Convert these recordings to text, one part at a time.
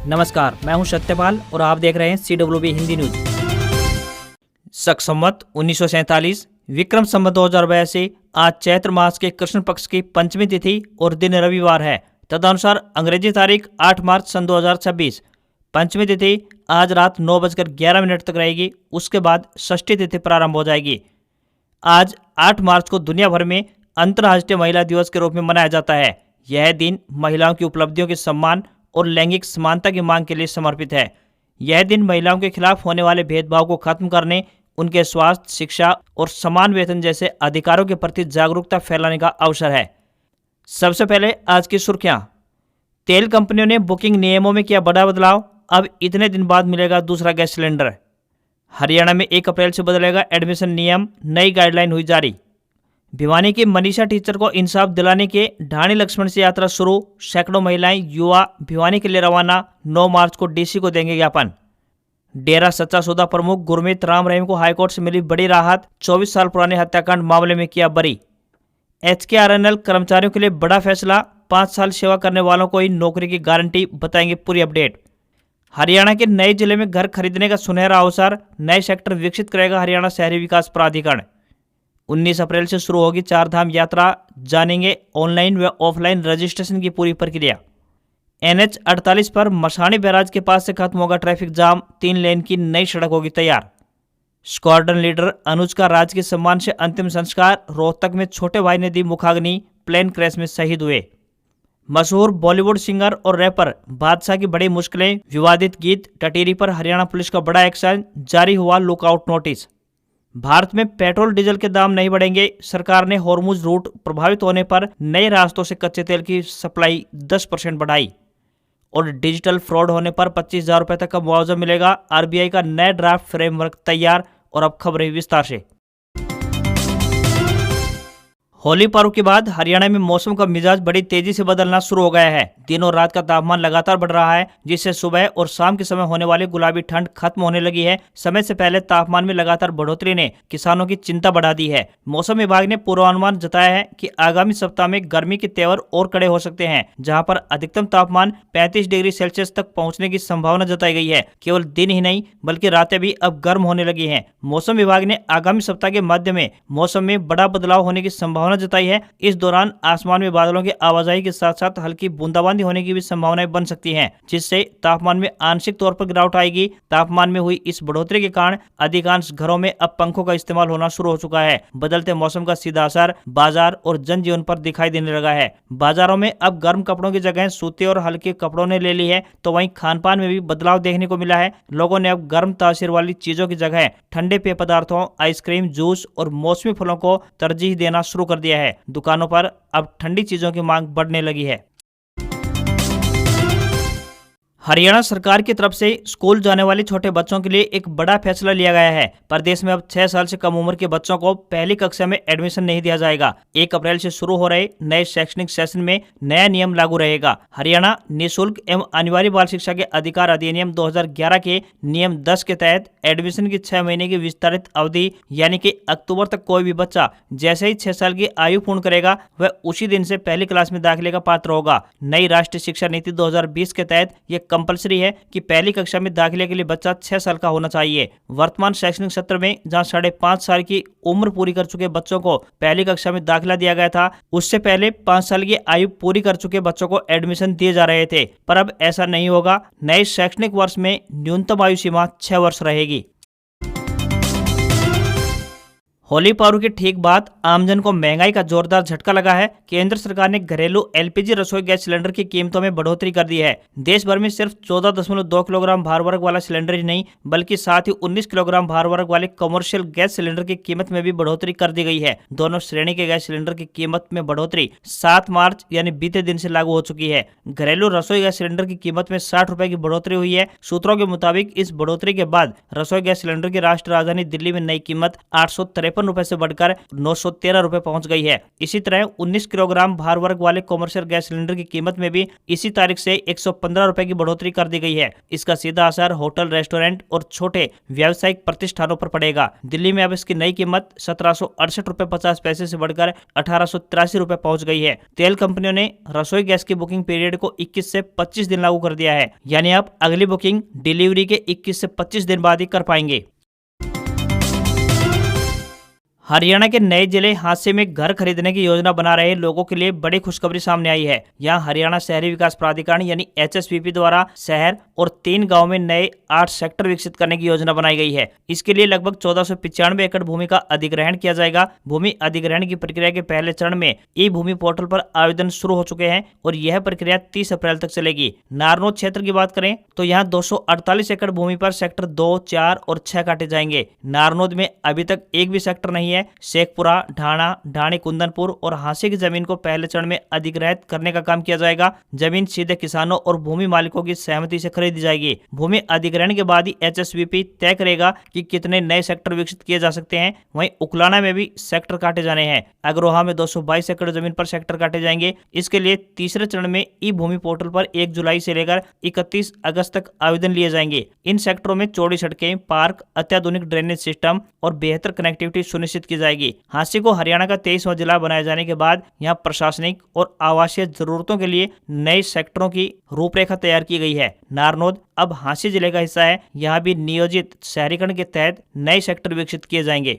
नमस्कार, मैं हूं सत्यपाल और आप देख रहे हैं CWB हिंदी न्यूज। शक संवत 1947 विक्रम संवत 2082 आज चैत्र मास के कृष्ण पक्ष की पंचमी तिथि और दिन रविवार है। तदनुसार अंग्रेजी तारीख 8 मार्च सन 2026। पंचमी तिथि आज रात 9:11 तक रहेगी। उसके बाद षष्ठी तिथि प्रारंभ हो जाएगी। आज 8 मार्च को दुनिया भर में अंतर्राष्ट्रीय महिला दिवस के रूप में मनाया जाता है। यह दिन महिलाओं की उपलब्धियों के सम्मान और लैंगिक समानता की मांग के लिए समर्पित है। यह दिन महिलाओं के खिलाफ होने वाले भेदभाव को खत्म करने, उनके स्वास्थ्य, शिक्षा और समान वेतन जैसे अधिकारों के प्रति जागरूकता फैलाने का अवसर है। सबसे पहले आज की सुर्खियां। तेल कंपनियों ने बुकिंग नियमों में किया बड़ा बदलाव। अब इतने दिन बाद मिलेगा दूसरा गैस सिलेंडर। हरियाणा में 1 अप्रैल से बदलेगा एडमिशन नियम, नई गाइडलाइन हुई जारी। भिवानी की मनीषा टीचर को इंसाफ दिलाने के ढाणी लक्ष्मण से यात्रा शुरू। सैकड़ों महिलाएं, युवा भिवानी के लिए रवाना। 9 मार्च को डीसी को देंगे ज्ञापन। डेरा सच्चा सौदा प्रमुख गुरमीत राम रहीम को हाईकोर्ट से मिली बड़ी राहत। 24 साल पुराने हत्याकांड मामले में किया बरी। HKRNL कर्मचारियों के लिए बड़ा फैसला। 5 साल सेवा करने वालों को ही नौकरी की गारंटी, बताएंगे पूरी अपडेट। हरियाणा के नए जिले में घर खरीदने का सुनहरा अवसर। नए सेक्टर विकसित करेगा हरियाणा शहरी विकास प्राधिकरण। 19 अप्रैल से शुरू होगी 4 धाम यात्रा। जानेंगे ऑनलाइन व ऑफलाइन रजिस्ट्रेशन की पूरी प्रक्रिया। NH 48 पर मसाणी बैराज के पास से खत्म होगा ट्रैफिक जाम। 3 लेन की नई सड़क होगी तैयार। स्क्वाड्रन लीडर अनुज का राजकीय सम्मान से अंतिम संस्कार। रोहतक में छोटे भाई ने दी मुखाग्नि। प्लेन क्रैश में शहीद हुए। मशहूर बॉलीवुड सिंगर और रैपर बादशाह की बड़ी मुश्किलें। विवादित गीत टटीरी पर हरियाणा पुलिस का बड़ा एक्शन। जारी हुआ लुकआउट नोटिस। भारत में पेट्रोल डीजल के दाम नहीं बढ़ेंगे। सरकार ने हॉर्मुज रूट प्रभावित होने पर नए रास्तों से कच्चे तेल की सप्लाई 10% बढ़ाई। और डिजिटल फ्रॉड होने पर 25,000 रुपये तक का मुआवजा मिलेगा। RBI का नया ड्राफ्ट फ्रेमवर्क तैयार। और अब खबरें विस्तार से। होली पर्व के बाद हरियाणा में मौसम का मिजाज बड़ी तेजी से बदलना शुरू हो गया है। दिन और रात का तापमान लगातार बढ़ रहा है, जिससे सुबह और शाम के समय होने वाली गुलाबी ठंड खत्म होने लगी है। समय से पहले तापमान में लगातार बढ़ोतरी ने किसानों की चिंता बढ़ा दी है। मौसम विभाग ने पूर्वानुमान जताया है कि आगामी सप्ताह में गर्मी के तेवर और कड़े हो सकते हैं, जहाँ पर अधिकतम तापमान 35 डिग्री सेल्सियस तक पहुँचने की संभावना जताई गई है। केवल दिन ही नहीं बल्कि रातें भी अब गर्म होने लगी है। मौसम विभाग ने आगामी सप्ताह के मध्य में मौसम में बड़ा बदलाव होने की संभावना जताई है। इस दौरान आसमान में बादलों की आवाजाही के साथ साथ हल्की बूंदाबांदी होने की भी संभावनाएं बन सकती हैं, जिससे तापमान में आंशिक तौर पर गिरावट आएगी। तापमान में हुई इस बढ़ोतरी के कारण अधिकांश घरों में अब पंखों का इस्तेमाल होना शुरू हो चुका है। बदलते मौसम का सीधा असर बाजार और जनजीवन पर दिखाई देने लगा है। बाजारों में अब गर्म कपड़ों की जगह सूती और हल्के कपड़ों ने ले ली है, तो वहीं खान पान में भी बदलाव देखने को मिला है। लोगों ने अब गर्म तासीर वाली चीजों की जगह ठंडे पेय पदार्थों, आइसक्रीम, जूस और मौसमी फलों को तरजीह देना शुरू कर दिया है। दुकानों पर अब ठंडी चीजों की मांग बढ़ने लगी है। हरियाणा सरकार की तरफ से स्कूल जाने वाले छोटे बच्चों के लिए एक बड़ा फैसला लिया गया है। प्रदेश में अब 6 साल से कम उम्र के बच्चों को पहली कक्षा में एडमिशन नहीं दिया जाएगा। 1 अप्रैल से शुरू हो रहे नए शैक्षणिक सेशन में नया नियम लागू रहेगा। हरियाणा निःशुल्क एवं अनिवार्य बाल शिक्षा के अधिकार अधिनियम 2011 के नियम 10 के तहत एडमिशन की 6 महीने की विस्तारित अवधि यानी कि अक्टूबर तक कोई भी बच्चा जैसे ही 6 साल की आयु पूर्ण करेगा वह उसी दिन से पहली क्लास में दाखिले का पात्र होगा। नई राष्ट्रीय शिक्षा नीति 2020 के तहत यह कंपलसरी है कि पहली कक्षा में दाखिले के लिए बच्चा 6 साल का होना चाहिए। वर्तमान शैक्षणिक सत्र में जहां 5.5 साल की उम्र पूरी कर चुके बच्चों को पहली कक्षा में दाखिला दिया गया था, उससे पहले 5 साल की आयु पूरी कर चुके बच्चों को एडमिशन दिए जा रहे थे, पर अब ऐसा नहीं होगा। नए शैक्षणिक वर्ष में न्यूनतम आयु सीमा 6 वर्ष रहेगी। होली पर्व के ठीक बाद आमजन को महंगाई का जोरदार झटका लगा है। केंद्र सरकार ने घरेलू LPG रसोई गैस सिलेंडर की कीमतों में बढ़ोतरी कर दी है। देश भर में सिर्फ 14.2 किलोग्राम भार वर्ग वाला सिलेंडर ही नहीं बल्कि साथ ही 19 किलोग्राम भार वर्ग वाले कमर्शियल गैस सिलेंडर की कीमत में भी बढ़ोतरी कर दी गई है। दोनों श्रेणी के गैस सिलेंडर की कीमत में बढ़ोतरी 7 मार्च यानी बीते दिन से लागू हो चुकी है। घरेलू रसोई गैस सिलेंडर की कीमत में 60 रुपए की बढ़ोतरी हुई है। सूत्रों के मुताबिक इस बढ़ोतरी के बाद रसोई गैस सिलेंडर की राष्ट्रीय राजधानी दिल्ली में नई कीमत 853 रुपए से बढ़कर 913 रुपए पहुंच गई है। इसी तरह 19 किलोग्राम भार वर्ग वाले कॉमर्शियल गैस सिलेंडर की कीमत में भी इसी तारीख से 115 रुपए की बढ़ोतरी कर दी गई है। इसका सीधा असर होटल, रेस्टोरेंट और छोटे व्यावसायिक प्रतिष्ठानों पर पड़ेगा। दिल्ली में अब इसकी नई कीमत 1768 रुपए 50 पैसे से बढ़कर 1883 रुपए पहुंच गई है। तेल कंपनियों ने रसोई गैस की बुकिंग पीरियड को 21 से 25 दिन लागू कर दिया है, यानी आप अगली बुकिंग डिलीवरी के 21 से 25 दिन बाद ही कर पाएंगे। हरियाणा के नए जिले हांसी में घर खरीदने की योजना बना रहे लोगों के लिए बड़ी खुशखबरी सामने आई है। यहाँ हरियाणा शहरी विकास प्राधिकरण यानी HSVP द्वारा शहर और 3 गांव में नए 8 सेक्टर विकसित करने की योजना बनाई गई है। इसके लिए लगभग 1495 एकड़ भूमि का अधिग्रहण किया जाएगा। भूमि अधिग्रहण की प्रक्रिया के पहले चरण में ई भूमि पोर्टल पर आवेदन शुरू हो चुके हैं और यह प्रक्रिया 30 अप्रैल तक चलेगी। नारनौल क्षेत्र की बात करें तो यहाँ 248 एकड़ भूमि पर सेक्टर 2, 4 और 6 काटे जाएंगे। नारनौल में अभी तक एक भी सेक्टर नहीं है। शेखपुरा, ढाणा, ढाणी, कुंदनपुर और हांसी की जमीन को पहले चरण में अधिग्रहित करने का काम किया जाएगा। जमीन सीधे किसानों और भूमि मालिकों की सहमति से खरीदी जाएगी। भूमि अधिग्रहण के बाद ही HSVP तय करेगा कि कितने नए सेक्टर विकसित किए जा सकते हैं। वहीं उकलाना में भी सेक्टर काटे जाने हैं। अग्रोहा में 222 एकड़ जमीन पर सेक्टर काटे जाएंगे। इसके लिए तीसरे चरण में ई भूमि पोर्टल पर 1 जुलाई से लेकर 31 अगस्त तक आवेदन लिए जाएंगे। इन सेक्टरों में चौड़ी सड़कें, पार्क, अत्याधुनिक ड्रेनेज सिस्टम और बेहतर कनेक्टिविटी सुनिश्चित की जाएगी। हांसी को हरियाणा का 23वां जिला बनाए जाने के बाद यहाँ प्रशासनिक और आवासीय जरूरतों के लिए नए सेक्टरों की रूपरेखा तैयार की गई है। नारनौल अब हांसी जिले का हिस्सा है। यहाँ भी नियोजित शहरीकरण के तहत नए सेक्टर विकसित किए जाएंगे।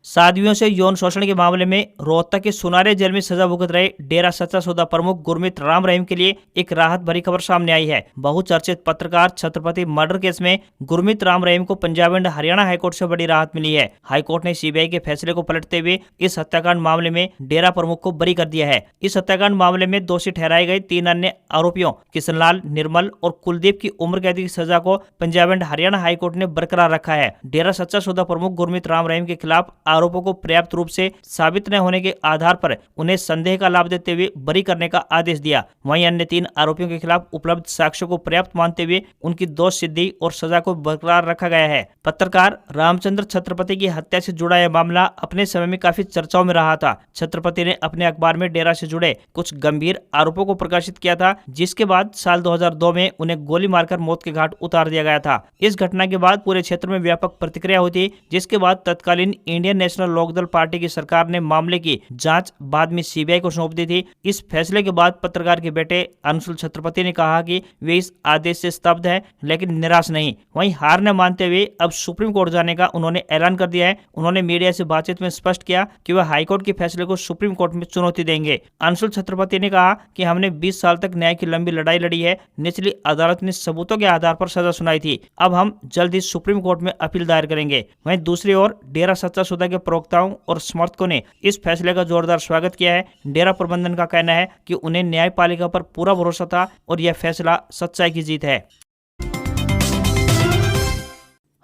साध्वियों से यौन शोषण के मामले में रोहतक के सुनारे जेल में सजा भुगत रहे डेरा सच्चा सौदा प्रमुख गुरमीत राम रहीम के लिए एक राहत भरी खबर सामने आई है। बहुचर्चित पत्रकार छत्रपति मर्डर केस में गुरमीत राम रहीम को पंजाब एंड हरियाणा हाईकोर्ट से बड़ी राहत मिली है। हाईकोर्ट ने CBI के फैसले को पलटते हुए इस हत्याकांड मामले में डेरा प्रमुख को बरी कर दिया है। इस हत्याकांड मामले में दोषी ठहराए गए 3 अन्य आरोपियों किशनलाल, निर्मल और कुलदीप की उम्र कैद की सजा को पंजाब एंड हरियाणा हाईकोर्ट ने बरकरार रखा है। डेरा सच्चा सौदा प्रमुख गुरमीत राम रहीम के खिलाफ आरोपों को पर्याप्त रूप से साबित न होने के आधार पर उन्हें संदेह का लाभ देते हुए बरी करने का आदेश दिया। वहीं अन्य 3 आरोपियों के खिलाफ उपलब्ध साक्ष्यों को पर्याप्त मानते हुए उनकी दोष सिद्धि और सजा को बरकरार रखा गया है। पत्रकार रामचंद्र छत्रपति की हत्या से जुड़ा यह मामला अपने समय में काफी चर्चाओं में रहा था। छत्रपति ने अपने अखबार में डेरा से जुड़े कुछ गंभीर आरोपों को प्रकाशित किया था, जिसके बाद साल 2002 में उन्हें गोली मारकर मौत के घाट उतार दिया गया था। इस घटना के बाद पूरे क्षेत्र में व्यापक प्रतिक्रिया हुई थी, जिसके बाद तत्कालीन इंडियन नेशनल लोकदल पार्टी की सरकार ने मामले की जांच बाद में CBI को सौंप दी थी। इस फैसले के बाद पत्रकार के बेटे अंशुल छत्रपति ने कहा कि वे इस आदेश से स्तब्ध हैं, लेकिन निराश नहीं। वहीं हार न मानते हुए अब सुप्रीम कोर्ट जाने का उन्होंने ऐलान कर दिया है। उन्होंने मीडिया से बातचीत में स्पष्ट किया कि वह हाईकोर्ट के फैसले को सुप्रीम कोर्ट में चुनौती देंगे। अंशुल छत्रपति ने कहा कि हमने 20 साल तक न्याय की लंबी लड़ाई लड़ी है। निचली अदालत ने सबूतों के आधार पर सजा सुनाई थी। अब हम जल्द ही सुप्रीम कोर्ट में अपील दायर करेंगे। वहीं दूसरी ओर डेरा सच्चा सौदा के प्रवक्ताओं और समर्थकों ने इस फैसले का जोरदार स्वागत किया है। डेरा प्रबंधन का कहना है कि उन्हें न्यायपालिका पर पूरा भरोसा था और यह फैसला सच्चाई की जीत है।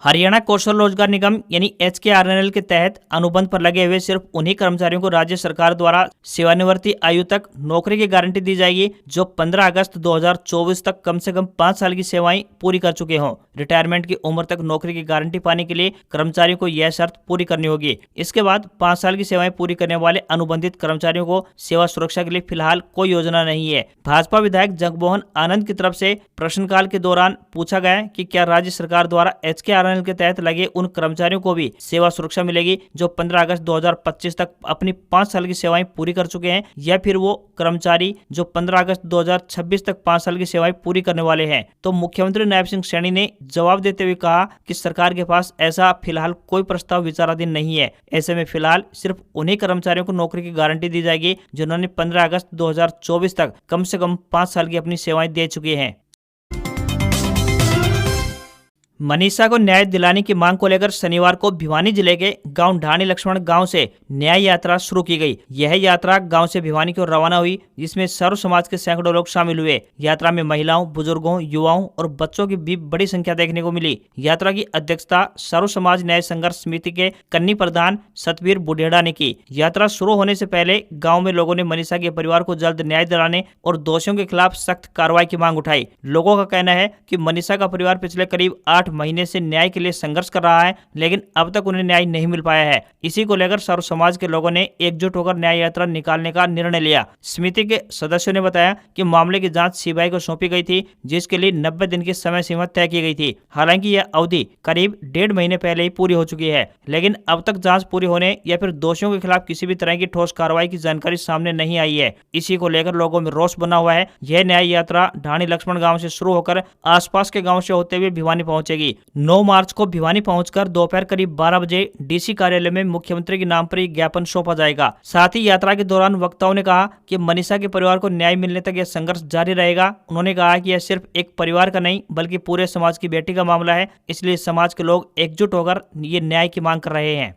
हरियाणा कौशल रोजगार निगम यानी HKRNL के तहत अनुबंध पर लगे हुए सिर्फ उन्हीं कर्मचारियों को राज्य सरकार द्वारा सेवानिवृत्ति आयु तक नौकरी की गारंटी दी जाएगी जो 15 अगस्त 2024 तक कम से कम 5 साल की सेवाएं पूरी कर चुके हों। रिटायरमेंट की उम्र तक नौकरी की गारंटी पाने के लिए कर्मचारियों को यह शर्त पूरी करनी होगी। इसके बाद 5 साल की सेवाएं पूरी करने वाले अनुबंधित कर्मचारियों को सेवा सुरक्षा के लिए फिलहाल कोई योजना नहीं है। भाजपा विधायक जगमोहन आनंद की तरफ से प्रश्नकाल के दौरान पूछा गया कि क्या राज्य सरकार द्वारा HKRNL के तहत लगे उन कर्मचारियों को भी सेवा सुरक्षा मिलेगी जो 15 अगस्त 2025 तक अपनी 5 साल की सेवाएं पूरी कर चुके हैं, या फिर वो कर्मचारी जो 15 अगस्त 2026 तक 5 साल की सेवाएं पूरी करने वाले हैं। तो मुख्यमंत्री नायब सिंह सैनी ने जवाब देते हुए कहा कि सरकार के पास ऐसा फिलहाल कोई प्रस्ताव विचाराधीन नहीं है। ऐसे में फिलहाल सिर्फ उन्हीं कर्मचारियों को नौकरी की गारंटी दी जाएगी जिन्होंने 15 अगस्त 2024 तक कम से कम 5 साल की अपनी सेवाएं दे चुके हैं। मनीषा को न्याय दिलाने की मांग को लेकर शनिवार को भिवानी जिले के गांव ढाणी लक्ष्मण गांव से न्याय यात्रा शुरू की गई। यह यात्रा गांव से भिवानी की ओर रवाना हुई, जिसमें सर्व समाज के सैकड़ों लोग शामिल हुए। यात्रा में महिलाओं, बुजुर्गों, युवाओं और बच्चों की भी बड़ी संख्या देखने को मिली। यात्रा की अध्यक्षता सर्व समाज न्याय संघर्ष समिति के कन्नी प्रधान सतबीर बुढ़ेड़ा ने की। यात्रा शुरू होने से पहले गाँव में लोगों ने मनीषा के परिवार को जल्द न्याय दिलाने और दोषियों के खिलाफ सख्त कार्रवाई की मांग उठाई। लोगों का कहना है कि मनीषा का परिवार पिछले करीब 8 महीने से न्याय के लिए संघर्ष कर रहा है, लेकिन अब तक उन्हें न्याय नहीं मिल पाया है। इसी को लेकर सर्व समाज के लोगों ने एकजुट होकर न्याय यात्रा निकालने का निर्णय लिया। समिति के सदस्यों ने बताया कि मामले की जांच सीबीआई को सौंपी गई थी, जिसके लिए 90 दिन की समय सीमा तय की गई थी। हालांकि यह अवधि करीब 1.5 महीने पहले ही पूरी हो चुकी है, लेकिन अब तक जांच पूरी होने या फिर दोषियों के खिलाफ किसी भी तरह की ठोस कार्रवाई की जानकारी सामने नहीं आई है। इसी को लेकर लोगों में रोष बना हुआ है। यह न्याय यात्रा ढाणी लक्ष्मण गांव से शुरू होकर आसपास के गांव से होते हुए भिवानी पहुंचेगी। 9 मार्च को भिवानी पहुंचकर दोपहर करीब 12 बजे डीसी कार्यालय में मुख्यमंत्री के नाम पर एक ज्ञापन सौंपा जाएगा। साथ ही यात्रा के दौरान वक्ताओं ने कहा कि मनीषा के परिवार को न्याय मिलने तक यह संघर्ष जारी रहेगा। उन्होंने कहा कि यह सिर्फ एक परिवार का नहीं बल्कि पूरे समाज की बेटी का मामला है, इसलिए समाज के लोग एकजुट होकर ये न्याय की मांग कर रहे हैं।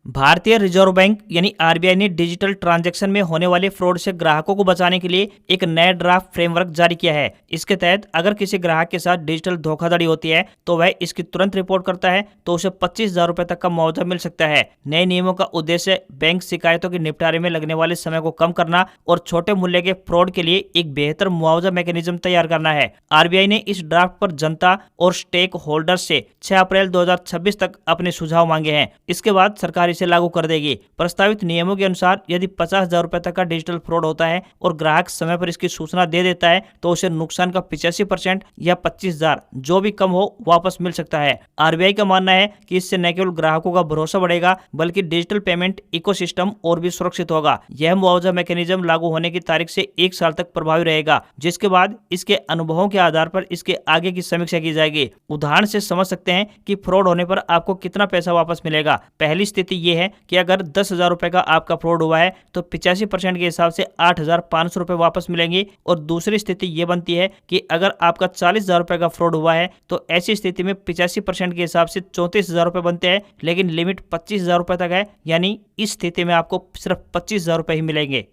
भारतीय रिजर्व बैंक यानी आरबीआई ने डिजिटल ट्रांजैक्शन में होने वाले फ्रॉड से ग्राहकों को बचाने के लिए एक नया ड्राफ्ट फ्रेमवर्क जारी किया है। इसके तहत अगर किसी ग्राहक के साथ डिजिटल धोखाधड़ी होती है तो वह इसकी तुरंत रिपोर्ट करता है तो उसे 25,000 रुपए तक का मुआवजा मिल सकता है। नए नियमों का उद्देश्य बैंक शिकायतों के निपटारे में लगने वाले समय को कम करना और छोटे मूल्य के फ्रॉड के लिए एक बेहतर मुआवजा मैकेनिज्म तैयार करना है। आरबीआई ने इस ड्राफ्ट पर जनता और स्टेक होल्डर्स से 6 अप्रैल 2026 तक अपने सुझाव मांगे हैं। इसके बाद सरकार इसे लागू कर देगी। प्रस्तावित नियमों के अनुसार यदि 50,000 रुपए तक का डिजिटल फ्रॉड होता है और ग्राहक समय पर इसकी सूचना दे देता है तो उसे नुकसान का 85% या 25,000 जो भी कम हो वापस मिल सकता है। आरबीआई का मानना है कि इससे न केवल ग्राहकों का भरोसा बढ़ेगा बल्कि डिजिटल पेमेंट इकोसिस्टम और भी सुरक्षित होगा। यह मुआवजा मैकेनिज्म लागू होने की तारीख से 1 साल तक प्रभावी रहेगा, जिसके बाद इसके अनुभवों के आधार पर इसके आगे की समीक्षा की जाएगी। उदाहरण से समझ सकते हैं कि फ्रॉड होने पर आपको कितना पैसा वापस मिलेगा। पहली स्थिति यह है कि अगर 10,000 रुपए का आपका फ्रॉड हुआ है तो 85% के हिसाब से 8,500 रुपए वापस मिलेंगे, और दूसरी स्थिति यह बनती है कि अगर आपका 40,000 रुपए का फ्रॉड हुआ है तो ऐसी स्थिति में 85% के हिसाब से 34,000 रुपए बनते हैं, लेकिन लिमिट 25,000 रुपए तक है, यानी इस स्थिति में आपको सिर्फ 25,000 रुपए ही मिलेंगे।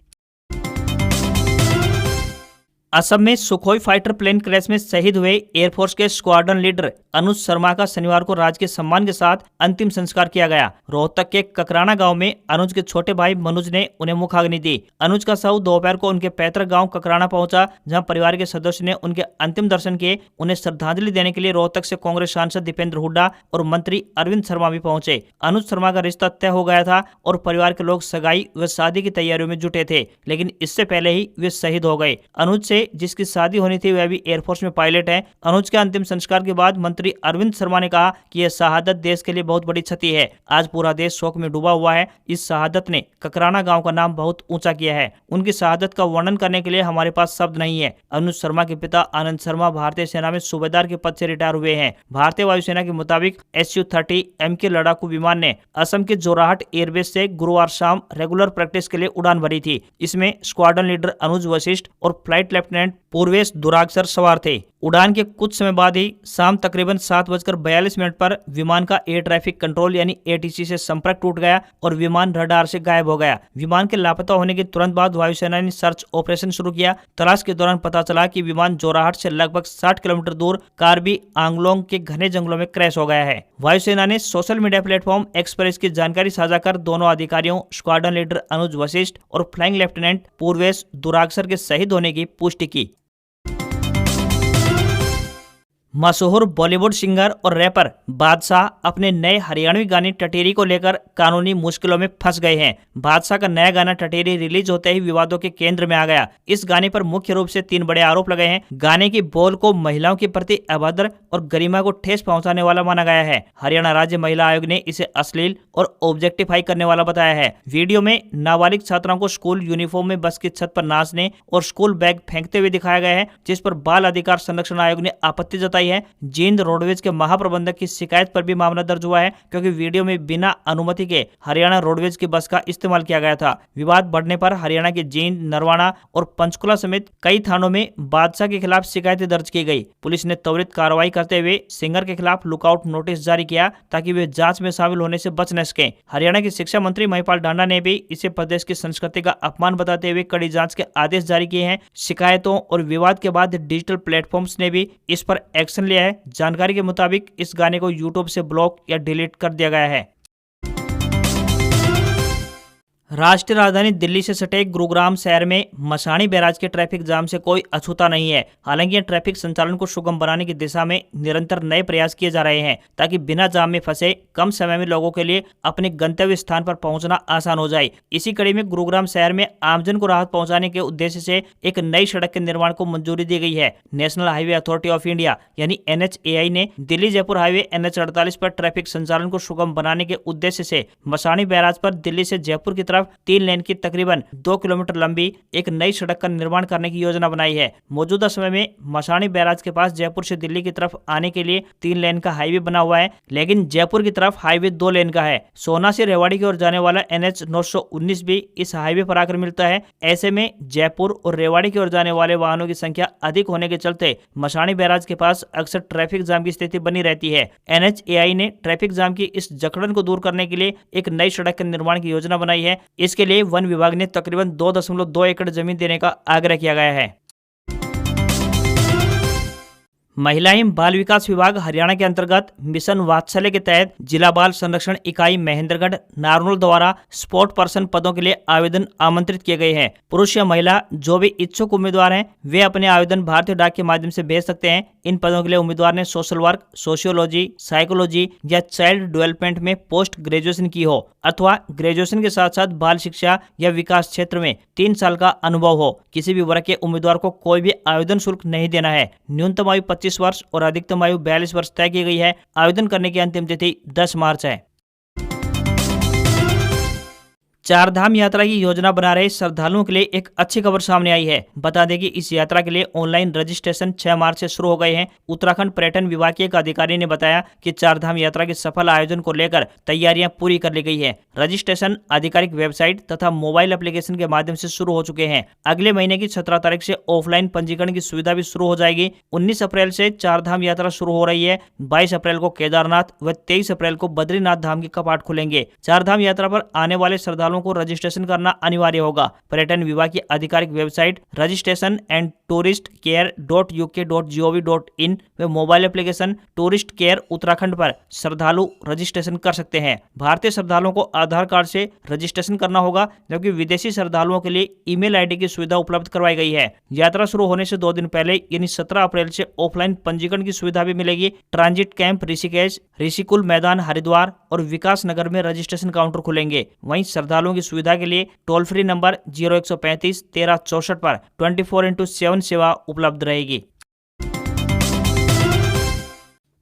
असम में सुखोई फाइटर प्लेन क्रैश में शहीद हुए एयरफोर्स के स्क्वाड्रन लीडर अनुज शर्मा का शनिवार को राजकीय सम्मान के साथ अंतिम संस्कार किया गया। रोहतक के ककराना गांव में अनुज के छोटे भाई मनुज ने उन्हें मुखाग्नि दी। अनुज का शव दोपहर को उनके पैतृक गांव ककराना पहुंचा, जहां परिवार के सदस्यों ने उनके अंतिम दर्शन किए। उन्हें श्रद्धांजलि देने के लिए रोहतक से कांग्रेस सांसद दीपेंद्र हुड्डा और मंत्री अरविंद शर्मा भी पहुंचे। अनुज शर्मा का रिश्ता तय हो गया था और परिवार के लोग सगाई व शादी की तैयारियों में जुटे थे, लेकिन इससे पहले ही वे शहीद हो गए। अनुज से जिसकी शादी होनी थी वह भी एयरफोर्स में पायलट है। अनुज के अंतिम संस्कार के बाद मंत्री अरविंद शर्मा ने कहा कि यह शहादत देश के लिए बहुत बड़ी क्षति है। आज पूरा देश शोक में डूबा हुआ है। इस शहादत ने ककराना गांव का नाम बहुत ऊंचा किया है। उनकी शहादत का वर्णन करने के लिए हमारे पास शब्द नहीं है। अनुज शर्मा के पिता आनंद शर्मा भारतीय सेना में सूबेदार के पद से रिटायर हुए हैं। भारतीय वायुसेना के मुताबिक SU-30 MK लड़ाकू विमान ने असम के जोरहाट एयरबेस से गुरुवार शाम रेगुलर प्रैक्टिस के लिए उड़ान भरी थी। इसमें स्क्वाड्रन लीडर अनुज वशिष्ठ और फ्लाइट लेफ्टिनेंट पूर्वेश दुरागसर सवार थे। उड़ान के कुछ समय बाद ही शाम तकरीबन 7:42 पर विमान का एयर ट्रैफिक कंट्रोल यानी ATC से संपर्क टूट गया और विमान रडार से गायब हो गया। विमान के लापता होने के तुरंत बाद वायुसेना ने सर्च ऑपरेशन शुरू किया। तलाश के दौरान पता चला कि विमान जोरहाट से लगभग 60 किलोमीटर दूर कार्बी आंगलोंग के घने जंगलों में क्रैश हो गया है। वायुसेना ने सोशल मीडिया प्लेटफॉर्म एक्स पर इसकी जानकारी साझा कर दोनों अधिकारियों स्क्वाड्रन लीडर अनुज वशिष्ठ और फ्लाइंग लेफ्टिनेंट पूर्वेश दुरागसर के शहीद होने की पुष्टि की। मशहूर बॉलीवुड सिंगर और रैपर बादशाह अपने नए हरियाणवी गाने टटेरी को लेकर कानूनी मुश्किलों में फंस गए हैं। बादशाह का नया गाना टटेरी रिलीज होते ही विवादों के केंद्र में आ गया। इस गाने पर मुख्य रूप से 3 बड़े आरोप लगे हैं। गाने की बोल को महिलाओं के प्रति अभद्र और गरिमा को ठेस पहुंचाने वाला माना गया है। हरियाणा राज्य महिला आयोग ने इसे अश्लील और ऑब्जेक्टिफाई करने वाला बताया है। वीडियो में नाबालिग छात्राओं को स्कूल यूनिफॉर्म में बस की छत पर नाचने और स्कूल बैग फेंकते हुए दिखाया गया है, जिस पर बाल अधिकार संरक्षण आयोग ने आपत्ति जताई है। जींद रोडवेज के महाप्रबंधक की शिकायत पर भी मामला दर्ज हुआ है, क्योंकि वीडियो में बिना अनुमति के हरियाणा रोडवेज की बस का इस्तेमाल किया गया था। विवाद बढ़ने पर हरियाणा के जींद, नरवाना और पंचकुला समेत कई थानों में बादशाह के खिलाफ शिकायतें दर्ज की गई। पुलिस ने त्वरित कार्रवाई करते हुए सिंगर के खिलाफ लुकआउट नोटिस जारी किया ताकि वे जांच में शामिल होने से बच न सकें। हरियाणा के शिक्षा मंत्री महिपाल डांडा ने भी इसे प्रदेश की संस्कृति का अपमान बताते हुए कड़ी जांच के आदेश जारी किए हैं। शिकायतों और विवाद के बाद डिजिटल प्लेटफॉर्म्स ने भी इस पर एक्शन लिया है। जानकारी के मुताबिक इस गाने को YouTube से ब्लॉक या डिलीट कर दिया गया है। राष्ट्रीय राजधानी दिल्ली से सटे गुरुग्राम शहर में मसाणी बैराज के ट्रैफिक जाम से कोई अछूता नहीं है। हालांकि यह ट्रैफिक संचालन को सुगम बनाने की दिशा में निरंतर नए प्रयास किए जा रहे हैं ताकि बिना जाम में फंसे कम समय में लोगों के लिए अपने गंतव्य स्थान पर पहुंचना आसान हो जाए। इसी कड़ी में गुरुग्राम शहर में आमजन को राहत पहुंचाने के उद्देश्य से एक नई सड़क के निर्माण को मंजूरी दी गई है। National highway authority of India यानी NHAI ने दिल्ली जयपुर हाईवे NH48 पर ट्रैफिक संचालन को सुगम बनाने के उद्देश्य से मसाणी बैराज पर दिल्ली से जयपुर की तरफ 3 लेन की तकरीबन 2 किलोमीटर लंबी एक नई सड़क का निर्माण करने की योजना बनाई है। मौजूदा समय में मसाणी बैराज के पास जयपुर से दिल्ली की तरफ आने के लिए 3 लेन का हाईवे बना हुआ है, लेकिन जयपुर की तरफ हाईवे 2 लेन का है। सोना से रेवाड़ी की ओर जाने वाला NH 919 भी इस हाईवे पर आकर मिलता है। ऐसे में जयपुर और रेवाड़ी की ओर जाने वाले वाहनों की संख्या अधिक होने के चलते मसाणी बैराज के पास अक्सर ट्रैफिक जाम की स्थिति बनी रहती है। NHAI ने ट्रैफिक जाम की इस जकड़न को दूर करने के लिए एक नई सड़क के निर्माण की योजना बनाई है। इसके लिए वन विभाग ने तकरीबन 2.2 एकड़ जमीन देने का आग्रह किया गया है। महिला एवं बाल विकास विभाग हरियाणा के अंतर्गत मिशन वात्सल्य के तहत जिला बाल संरक्षण इकाई महेंद्रगढ़ नारनौल द्वारा स्पोर्ट पर्सन पदों के लिए आवेदन आमंत्रित किए गए हैं। पुरुष या महिला जो भी इच्छुक उम्मीदवार हैं वे अपने आवेदन भारतीय डाक के माध्यम से भेज सकते हैं। इन पदों के लिए उम्मीदवार ने सोशल वर्क, सोशियोलॉजी, साइकोलॉजी या चाइल्ड डेवलपमेंट में पोस्ट ग्रेजुएशन की हो अथवा ग्रेजुएशन के साथ साथ बाल शिक्षा या विकास क्षेत्र में 3 साल का अनुभव हो। किसी भी वर्ग के उम्मीदवार को कोई भी आवेदन शुल्क नहीं देना है। न्यूनतम आयु 25 वर्ष और अधिकतम आयु 42 वर्ष तय की गई है। आवेदन करने की अंतिम तिथि 10 मार्च है। चार धाम यात्रा की योजना बना रहे श्रद्धालुओं के लिए एक अच्छी खबर सामने आई है। बता दें कि इस यात्रा के लिए ऑनलाइन रजिस्ट्रेशन 6 मार्च से शुरू हो गए हैं। उत्तराखंड पर्यटन विभाग के एक अधिकारी ने बताया कि चार धाम यात्रा के सफल आयोजन को लेकर तैयारियां पूरी कर ली गई है। रजिस्ट्रेशन आधिकारिक वेबसाइट तथा मोबाइल एप्लीकेशन के माध्यम से शुरू हो चुके हैं। अगले महीने की 17 तारीख से ऑफलाइन पंजीकरण की सुविधा भी शुरू हो जाएगी। 19 अप्रैल से चार धाम यात्रा शुरू हो रही है। 22 अप्रैल को केदारनाथ व 23 अप्रैल को बद्रीनाथ धाम के कपाट खुलेंगे। चार धाम यात्रा पर आने वाले श्रद्धालुओं को रजिस्ट्रेशन करना अनिवार्य होगा। पर्यटन विभाग की आधिकारिक website registration and tourist care .uk.gov.in व mobile application tourist care Uttarakhand पर श्रद्धालु रजिस्ट्रेशन कर सकते हैं। भारतीय श्रद्धालुओं को आधार कार्ड से रजिस्ट्रेशन करना होगा, जबकि विदेशी श्रद्धालुओं के लिए ईमेल आईडी की सुविधा उपलब्ध करवाई गई है। यात्रा शुरू होने से 2 दिन पहले यानी 17 अप्रैल से ऑफलाइन पंजीकरण की सुविधा भी मिलेगी। ट्रांजिट कैंप ऋषिकेश, ऋषिकुल मैदान हरिद्वार और विकास नगर में रजिस्ट्रेशन काउंटर खुलेंगे। वहीं श्रद्धालुओं की सुविधा के लिए टोल फ्री नंबर 0135 1364 पर 24/7 सेवा उपलब्ध रहेगी।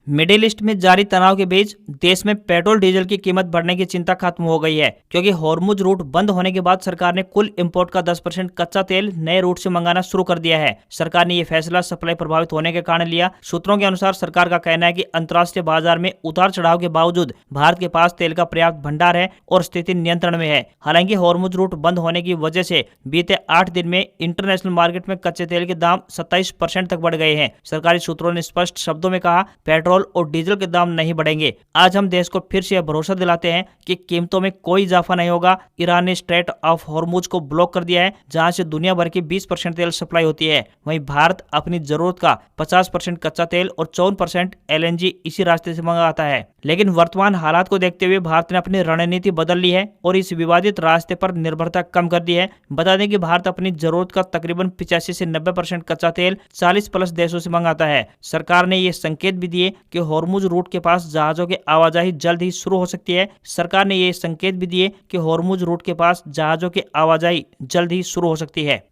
मिडिल ईस्ट में जारी तनाव के बीच देश में पेट्रोल डीजल की कीमत बढ़ने की चिंता खत्म हो गई है, क्योंकि हॉर्मुज रूट बंद होने के बाद सरकार ने कुल इंपोर्ट का 10% कच्चा तेल नए रूट से मंगाना शुरू कर दिया है। सरकार ने यह फैसला सप्लाई प्रभावित होने के कारण लिया। सूत्रों के अनुसार सरकार का कहना है कि अंतर्राष्ट्रीय बाजार में उतार चढ़ाव के बावजूद भारत के पास तेल का पर्याप्त भंडार है और स्थिति नियंत्रण में है। हालांकि हॉर्मुज रूट बंद होने की वजह से बीते 8 दिन में इंटरनेशनल मार्केट में कच्चे तेल के दाम 27% तक बढ़ गए हैं। सरकारी सूत्रों ने स्पष्ट शब्दों में कहा, पेट्रोल और डीजल के दाम नहीं बढ़ेंगे। आज हम देश को फिर से यह भरोसा दिलाते हैं कि कीमतों में कोई इजाफा नहीं होगा। ईरान ने स्ट्रेट ऑफ हॉर्मुज को ब्लॉक कर दिया है, जहां से दुनिया भर की 20% तेल सप्लाई होती है। वहीं भारत अपनी जरूरत का 50% कच्चा तेल और 54% LNG इसी रास्ते से मंगाता है। लेकिन वर्तमान हालात को देखते हुए भारत ने अपनी रणनीति बदल ली है और इस विवादित रास्ते पर निर्भरता कम कर दी है। बता दें कि भारत अपनी जरूरत का तकरीबन 85 से 90% कच्चा तेल 40+ देशों से मंगाता है। सरकार ने ये संकेत भी दिए कि हॉर्मुज रूट के पास जहाजों की आवाजाही जल्द ही शुरू हो सकती है। सरकार ने ये संकेत भी दिए कि हॉर्मुज रूट के पास जहाजों की आवाजाही जल्द ही शुरू हो सकती है।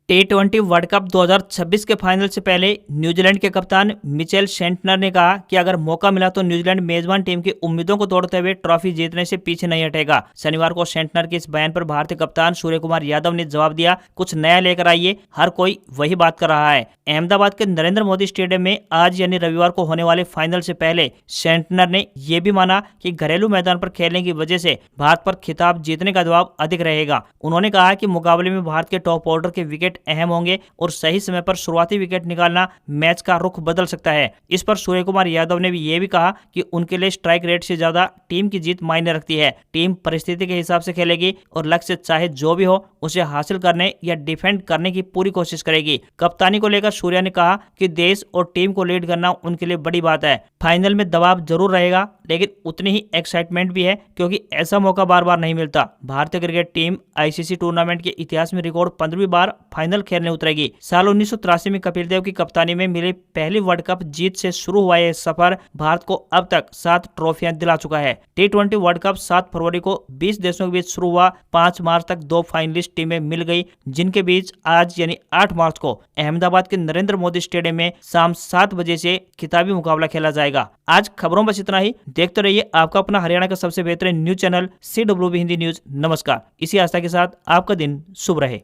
T20 वर्ल्ड कप 2026 के फाइनल से पहले न्यूजीलैंड के कप्तान मिचेल सेंटनर ने कहा कि अगर मौका मिला तो न्यूजीलैंड मेजबान टीम की उम्मीदों को तोड़ते हुए ट्रॉफी जीतने से पीछे नहीं हटेगा। शनिवार को सेंटनर के इस बयान पर भारतीय कप्तान सूर्य कुमार यादव ने जवाब दिया, कुछ नया लेकर आइए, हर कोई वही बात कर रहा है। अहमदाबाद के नरेंद्र मोदी स्टेडियम में आज यानी रविवार को होने वाले फाइनल से पहले सेंटनर ने यह भी माना कि घरेलू मैदान पर खेलने की वजह से भारत पर खिताब जीतने का दबाव अधिक रहेगा। उन्होंने कहा कि मुकाबले में भारत के टॉप ऑर्डर के विकेट विकेट अहम होंगे और सही समय पर शुरुआती विकेट निकालना मैच का रुख बदल सकता है। इस पर सूर्य कुमार यादव ने भी ये भी कहा कि उनके लिए स्ट्राइक रेट से ज्यादा टीम की जीत मायने रखती है। टीम परिस्थिति के हिसाब से खेलेगी और लक्ष्य चाहे जो भी हो उसे हासिल करने या डिफेंड करने की पूरी कोशिश करेगी। कप्तानी को लेकर सूर्या ने कहा कि देश और टीम को लीड करना उनके लिए बड़ी बात है। फाइनल में दबाव जरूर रहेगा लेकिन उतनी ही एक्साइटमेंट भी है क्योंकि ऐसा मौका बार बार नहीं मिलता। भारतीय क्रिकेट टीम आईसीसी टूर्नामेंट के इतिहास में रिकॉर्ड 15वीं बार फाइनल खेलने उतरेगी। साल 1983 में कपिल देव की कप्तानी में मिली पहली वर्ल्ड कप जीत से शुरू हुआ यह सफर भारत को अब तक 7 ट्रॉफियां दिला चुका है। T20 वर्ल्ड कप 7 फरवरी को 20 देशों के बीच शुरू हुआ। 5 मार्च तक 2 फाइनलिस्ट टीमें मिल गई, जिनके बीच आज यानी 8 मार्च को अहमदाबाद के नरेंद्र मोदी स्टेडियम में शाम 7 बजे से खिताबी मुकाबला खेला जाएगा। आज खबरों बस इतना ही। देखते रहिए आपका अपना हरियाणा का सबसे बेहतरीन news channel CWB Hindi news. नमस्कार। इसी आस्था के साथ आपका दिन शुभ रहे।